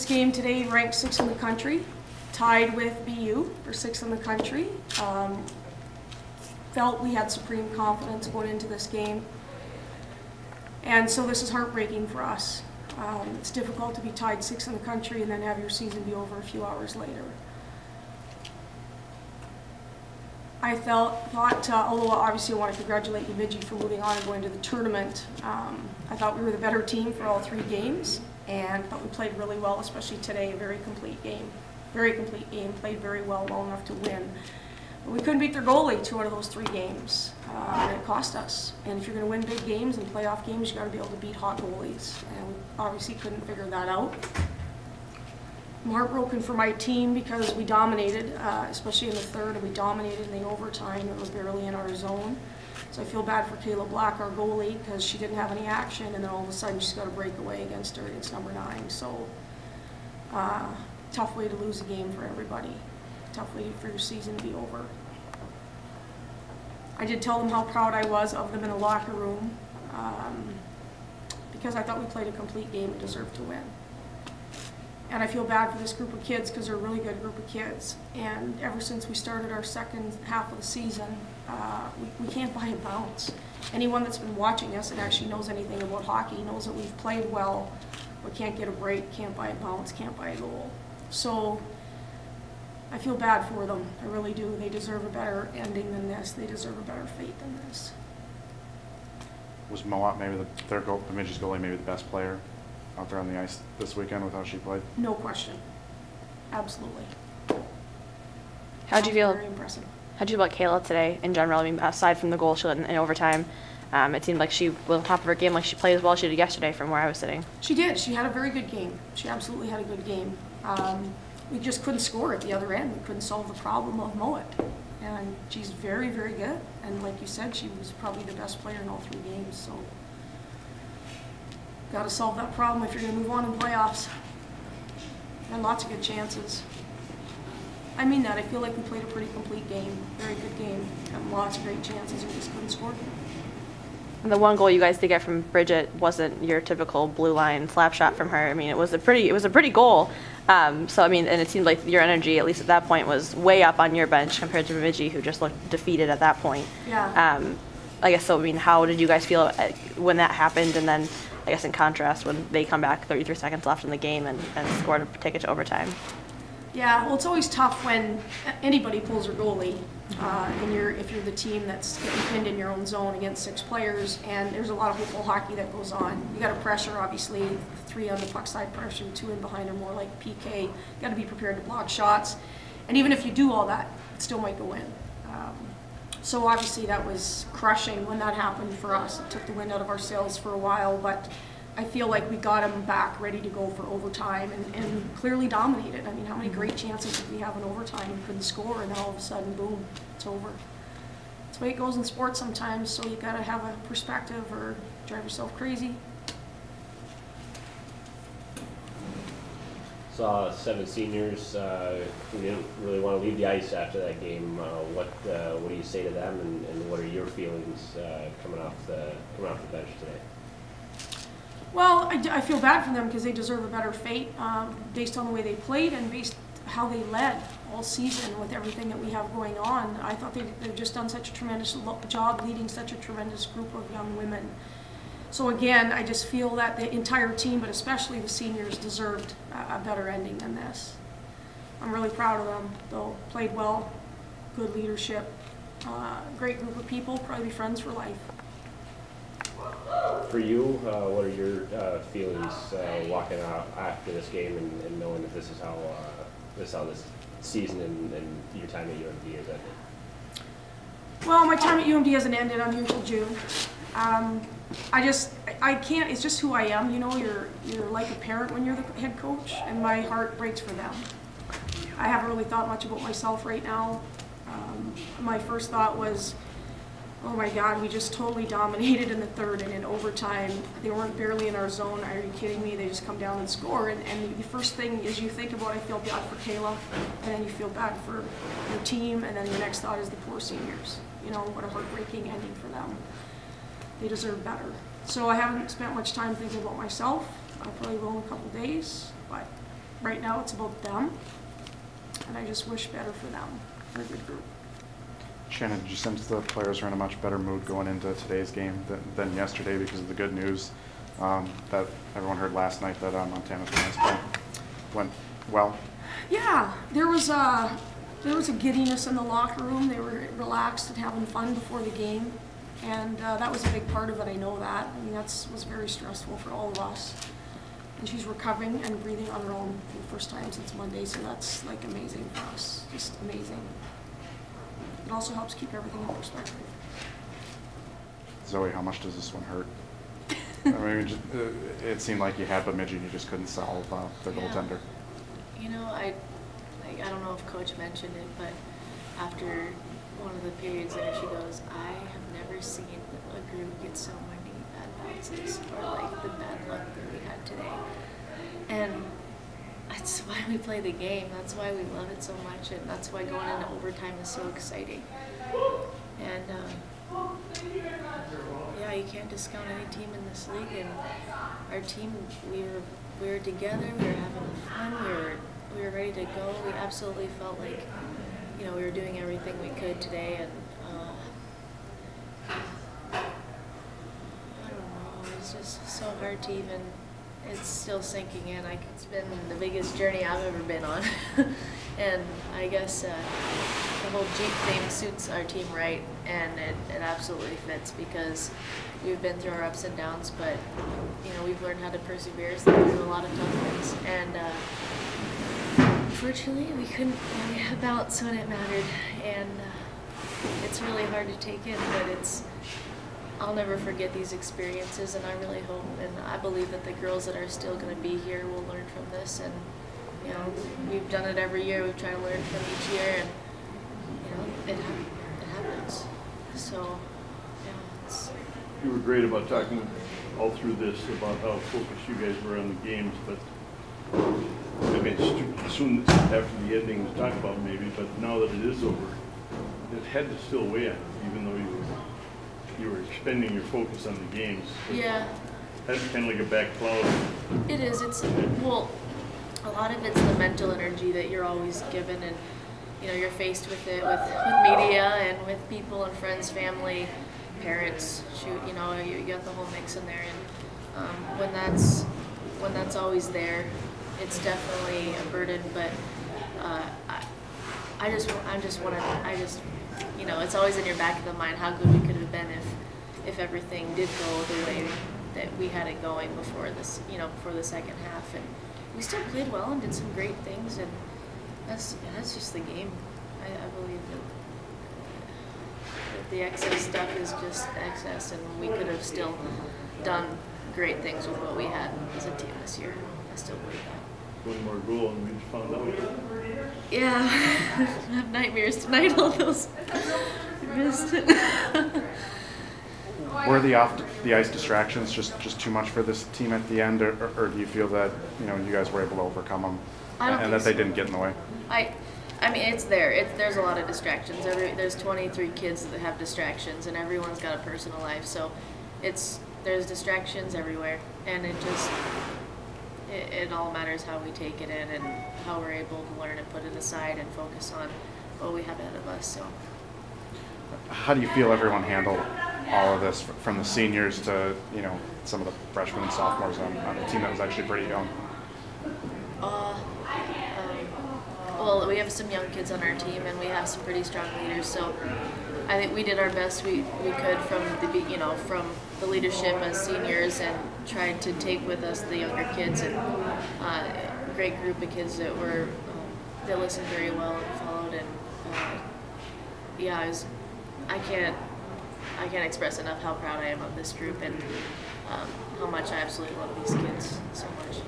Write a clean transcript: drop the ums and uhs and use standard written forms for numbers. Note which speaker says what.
Speaker 1: game today ranked 6th in the country, tied with BU for 6th in the country. Felt we had supreme confidence going into this game. And so this is heartbreaking for us. It's difficult to be tied 6th in the country and then have your season be over a few hours later. I thought, although obviously I want to congratulate Bemidji for moving on and going to the tournament, I thought we were the better team for all 3 games, and thought we played really well, especially today. A very complete game. Very complete game, played very well enough to win. But we couldn't beat their goalie 2 out of those 3 games, and it cost us. And if you're going to win big games and playoff games, you've got to be able to beat hot goalies, and we obviously couldn't figure that out. I'm heartbroken for my team because we dominated, especially in the third, and we dominated in the overtime. It was barely in our zone. So I feel bad for Kayla Black, our goalie, because she didn't have any action, and then all of a sudden she's got a breakaway against her against number 9. So tough way to lose a game for everybody. Tough way for your season to be over. I did tell them how proud I was of them in the locker room because I thought we played a complete game and deserved to win. And I feel bad for this group of kids because they're a really good group of kids. And ever since we started our second half of the season, we can't buy a bounce. Anyone that's been watching us and actually knows anything about hockey knows that we've played well, but can't get a break, can't buy a bounce, can't buy a goal. So I feel bad for them. I really do. They deserve a better ending than this. They deserve a better fate than this.
Speaker 2: Was Moat maybe Bemidji's goalie maybe the best player out there on the ice this weekend with how she played?
Speaker 1: No question. Absolutely.
Speaker 3: How'd you feel?
Speaker 1: Very impressive.
Speaker 3: How'd you feel about Kayla today in general? I mean, aside from the goal she let in overtime, it seemed like she was on top of her game, like she played as well as she did yesterday from where I was sitting.
Speaker 1: She did. She had a very good game. She absolutely had a good game. We just couldn't score at the other end. We couldn't solve the problem of Moet. And she's very, very good. And like you said, she was probably the best player in all 3 games. So got to solve that problem if you're going to move on in playoffs. And lots of good chances. I mean that. I feel like we played a pretty complete game. Very good game. Got lots of great chances and just couldn't score.
Speaker 3: And the one goal you guys did get from Bridget wasn't your typical blue line slap shot from her. I mean, it was a pretty goal. So I mean, and it seemed like your energy, at least at that point, was way up on your bench compared to Bemidji, who just looked defeated at that point.
Speaker 1: Yeah.
Speaker 3: I guess so. I mean, how did you guys feel when that happened, and then I guess in contrast when they come back 33 seconds left in the game and score to take it to overtime?
Speaker 1: Yeah, well, it's always tough when anybody pulls their goalie, and if you're the team that's getting pinned in your own zone against 6 players, and there's a lot of football hockey that goes on. You got to pressure, obviously, 3 on the puck side pressure, 2 in behind are more like PK. You got to be prepared to block shots, and even if you do all that, it still might go in. So obviously that was crushing when that happened for us. It took the wind out of our sails for a while, but I feel like we got them back ready to go for overtime and clearly dominated. I mean, how many great chances did we have in overtime and couldn't score, and then all of a sudden, boom, it's over. That's the way it goes in sports sometimes, so you got to have a perspective or drive yourself crazy.
Speaker 4: Saw 7 seniors who didn't really want to leave the ice after that game. What do you say to them, and what are your feelings coming off the bench today?
Speaker 1: Well, I feel bad for them because they deserve a better fate based on the way they played and based how they led all season with everything that we have going on. I thought they've just done such a tremendous job leading such a tremendous group of young women. So again, I just feel that the entire team, but especially the seniors, deserved a better ending than this. I'm really proud of them, though. Played well, good leadership, great group of people, probably be friends for life.
Speaker 4: For you, what are your feelings walking out after this game and knowing that this is how this season and your time at UMD has ended?
Speaker 1: Well, my time at UMD hasn't ended. I'm here till June. I can't, it's just who I am, you know, you're like a parent when you're the head coach, and my heart breaks for them. I haven't really thought much about myself right now. My first thought was, oh my God, we just totally dominated in the third, and in overtime, they weren't barely in our zone. Are you kidding me? They just come down and score, and the first thing is you think about, I feel bad for Kayla, and then you feel bad for your team, and then your next thought is the poor seniors. You know, what a heartbreaking ending for them. They deserve better. So I haven't spent much time thinking about myself. I probably will in a couple days, but right now it's about them, and I just wish better for them. They're a good group.
Speaker 2: Shannon, did you sense the players are in a much better mood going into today's game than yesterday because of the good news that everyone heard last night that Montana's women's play went well?
Speaker 1: Yeah, there was a giddiness in the locker room. They were relaxed and having fun before the game, and that was a big part of it. I know that. I mean, was very stressful for all of us. And she's recovering and breathing on her own for the first time since Monday, so that's like amazing for us. Just amazing. It also helps keep everything in perspective.
Speaker 2: Zoe, how much does this one hurt? I mean, it seemed like you had Bemidji and you just couldn't solve their goaltender.
Speaker 5: You know, I don't know if Coach mentioned it, but after one of the periods there, she goes, I have never seen a group get so many bad bounces, or like the bad luck that we had today. And that's why we play the game. That's why we love it so much, and that's why going into overtime is so exciting. And yeah, you can't discount any team in this league. And our team, we were together. We were having fun. We were ready to go. We absolutely felt like, you know, we were doing everything we could today. And I don't know. It's just so hard to even. It's still sinking in. It's been the biggest journey I've ever been on. And I guess the whole Jeep theme suits our team right, and it absolutely fits because we've been through our ups and downs, but you know, we've learned how to persevere through a lot of tough things. And unfortunately, we couldn't really bounce when it mattered, and it's really hard to take in, but I'll never forget these experiences, and I really hope and I believe that the girls that are still going to be here will learn from this. And you know, we've done it every year. We've tried to learn from each year, and you know, it happens. So yeah,
Speaker 6: you were great about talking all through this about how focused you guys were on the games, but I mean, it's soon after the ending to talk about maybe, but now that it is over, it had to still weigh on you, even though you were expending your focus on the games.
Speaker 5: Yeah.
Speaker 6: That's kind of like a back cloud.
Speaker 5: It is. Well, a lot of it's the mental energy that you're always given, and you know, you're faced with it with media and with people and friends, family, parents. Shoot, you know, you got the whole mix in there, and when that's always there, it's definitely a burden. But you know, it's always in your back of the mind how good we could have been if everything did go the way that we had it going before this, you know, before the second half. And we still played well and did some great things, and that's just the game. I believe that the excess stuff is just excess, and we could have still done great things with what we had as a team this year. I still believe that.
Speaker 6: One more goal and we just found out.
Speaker 5: Yeah, I have nightmares tonight, all those missed.
Speaker 2: Were the off-the-ice distractions just too much for this team at the end, or do you feel that, you know, you guys were able to overcome them and that they didn't get in the way?
Speaker 5: I mean, it's there. There's a lot of distractions. There's 23 kids that have distractions, and everyone's got a personal life. So there's distractions everywhere, and it all matters how we take it in and how we're able to learn and put it aside and focus on what we have ahead of us. So,
Speaker 2: how do you feel everyone handled all of this, from the seniors to, you know, some of the freshmen and sophomores on a team that was actually pretty young?
Speaker 5: Well, we have some young kids on our team, and we have some pretty strong leaders. So I think we did our best we could from the leadership as seniors, and tried to take with us the younger kids, and a great group of kids that were that listened very well and followed. And yeah, I can't express enough how proud I am of this group, and how much I absolutely love these kids so much.